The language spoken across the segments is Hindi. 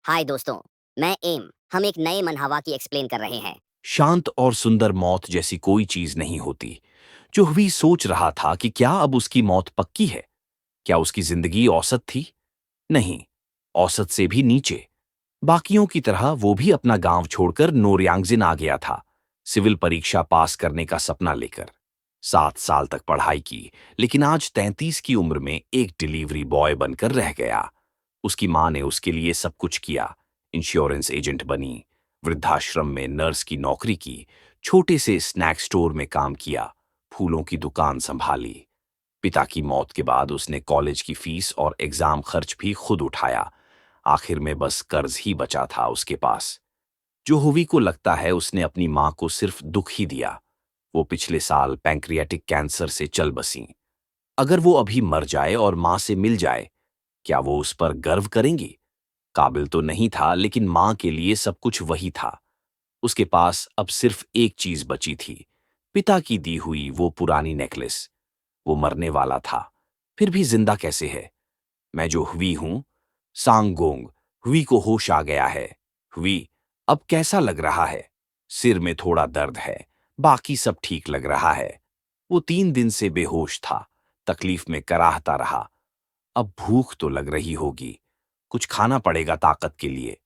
हाय दोस्तों, मैं एम। हम एक नए मनहवा की एक्सप्लेन कर रहे हैं। शांत और सुंदर मौत जैसी कोई चीज नहीं होती। जोहवी सोच रहा था कि क्या अब उसकी मौत पक्की है। क्या उसकी जिंदगी औसत थी? नहीं, औसत से भी नीचे। बाकियों की तरह वो भी अपना गांव छोड़कर नोरयांगजिन आ गया था, सिविल परीक्षा पास करने का सपना लेकर। 7 साल तक पढ़ाई की, लेकिन आज 33 की उम्र में एक डिलीवरी बॉय बनकर रह गया। उसकी मां ने उसके लिए सब कुछ किया। इंश्योरेंस एजेंट बनी, वृद्धाश्रम में नर्स की नौकरी की, छोटे से स्नैक स्टोर में काम किया, फूलों की दुकान संभाली। पिता की मौत के बाद उसने कॉलेज की फीस और एग्जाम खर्च भी खुद उठाया। आखिर में बस कर्ज ही बचा था उसके पास। जोहोवी को लगता है उसने अपनी मां को सिर्फ दुख ही दिया। वो पिछले साल पैंक्रियाटिक कैंसर से चल बसी। अगर वो अभी मर जाए और मां से मिल जाए, क्या वो उस पर गर्व करेंगी? काबिल तो नहीं था, लेकिन मां के लिए सब कुछ वही था। उसके पास अब सिर्फ एक चीज बची थी, पिता की दी हुई वो पुरानी नेकलेस। वो मरने वाला था, फिर भी जिंदा कैसे है? मैं जो हुई हूं, सांगोंग। हुई को होश आ गया है। हुई, अब कैसा लग रहा है? सिर में थोड़ा दर्द है, बाकी सब ठीक लग रहा है। वो 3 दिन से बेहोश था, तकलीफ में कराहता रहा। अब भूख तो लग रही होगी, कुछ खाना पड़ेगा ताकत के लिए।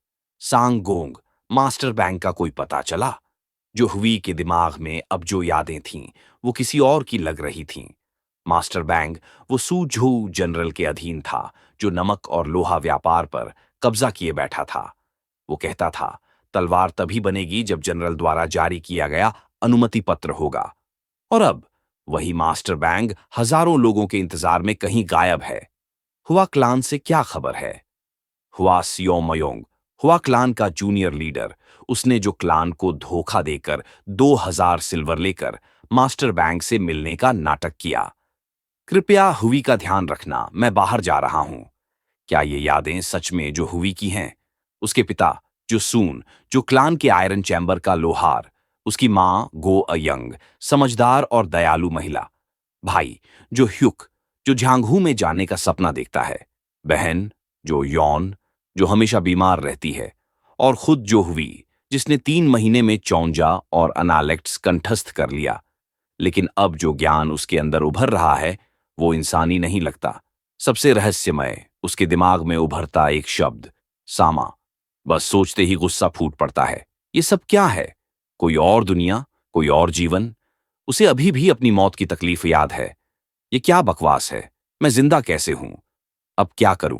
सांगोंग, मास्टर बैंक का कोई पता चला? जो हुई के दिमाग में अब जो यादें थीं, वो किसी और की लग रही थीं। मास्टर बैंक वो सूझू जनरल के अधीन था, जो नमक और लोहा व्यापार पर कब्जा किए बैठा था। वो कहता था, तलवार तभी बनेगी जब जनरल द्वारा जारी किया गया अनुमति पत्र होगा। और अब वही मास्टर बैंक हजारों लोगों के इंतजार में कहीं गायब है। हुआ क्लान से क्या खबर है? हुआ सियोमयोंग, हुआ क्लान का जूनियर लीडर। उसने जो क्लान को धोखा देकर 2000 सिल्वर लेकर मास्टर बैंक से मिलने का नाटक किया। कृपया हुई का ध्यान रखना, मैं बाहर जा रहा हूं। क्या ये यादें सच में जो हुई की हैं? उसके पिता जो सून, जो क्लान के आयरन चैम्बर का लोहार। उसकी मां गो अयंग, समझदार और दयालु महिला। भाई जो ह्युक, जो झांगहू में जाने का सपना देखता है। बहन जो यौन, जो हमेशा बीमार रहती है। और खुद जो हुई, जिसने 3 महीने में चौंजा और अनालेक्ट्स कंठस्थ कर लिया। लेकिन अब जो ज्ञान उसके अंदर उभर रहा है, वो इंसानी नहीं लगता। सबसे रहस्यमय उसके दिमाग में उभरता एक शब्द, सामा। बस सोचते ही गुस्सा फूट पड़ता है। ये सब क्या है? कोई और दुनिया, कोई और जीवन? उसे अभी भी अपनी मौत की तकलीफ याद है। ये क्या बकवास है? मैं जिंदा कैसे हूं? अब क्या करूं?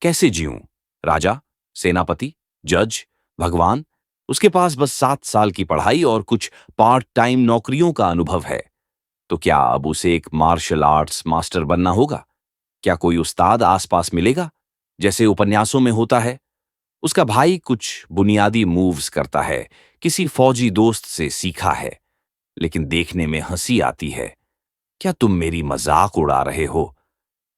कैसे जीऊं? राजा, सेनापति, जज, भगवान। उसके पास बस 7 साल की पढ़ाई और कुछ पार्ट टाइम नौकरियों का अनुभव है। तो क्या अब उसे एक मार्शल आर्ट्स मास्टर बनना होगा? क्या कोई उस्ताद आसपास मिलेगा, जैसे उपन्यासों में होता है? उसका भाई कुछ बुनियादी मूव्स करता है, किसी फौजी दोस्त से सीखा है, लेकिन देखने में हंसी आती है। क्या तुम मेरी मजाक उड़ा रहे हो?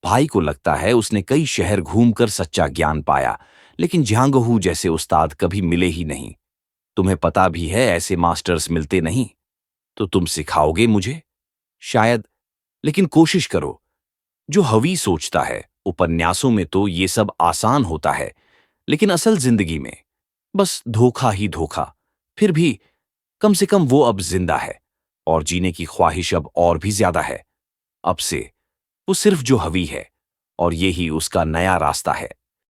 भाई को लगता है उसने कई शहर घूमकर सच्चा ज्ञान पाया, लेकिन झांगहू जैसे उस्ताद कभी मिले ही नहीं। तुम्हें पता भी है ऐसे मास्टर्स मिलते नहीं। तो तुम सिखाओगे मुझे? शायद, लेकिन कोशिश करो। जो हवी सोचता है, उपन्यासों में तो ये सब आसान होता है, लेकिन असल जिंदगी में बस धोखा ही धोखा। फिर भी कम से कम वो अब जिंदा है, और जीने की ख्वाहिश अब और भी ज्यादा है। अब से वो सिर्फ जो हवी है, और यही उसका नया रास्ता है।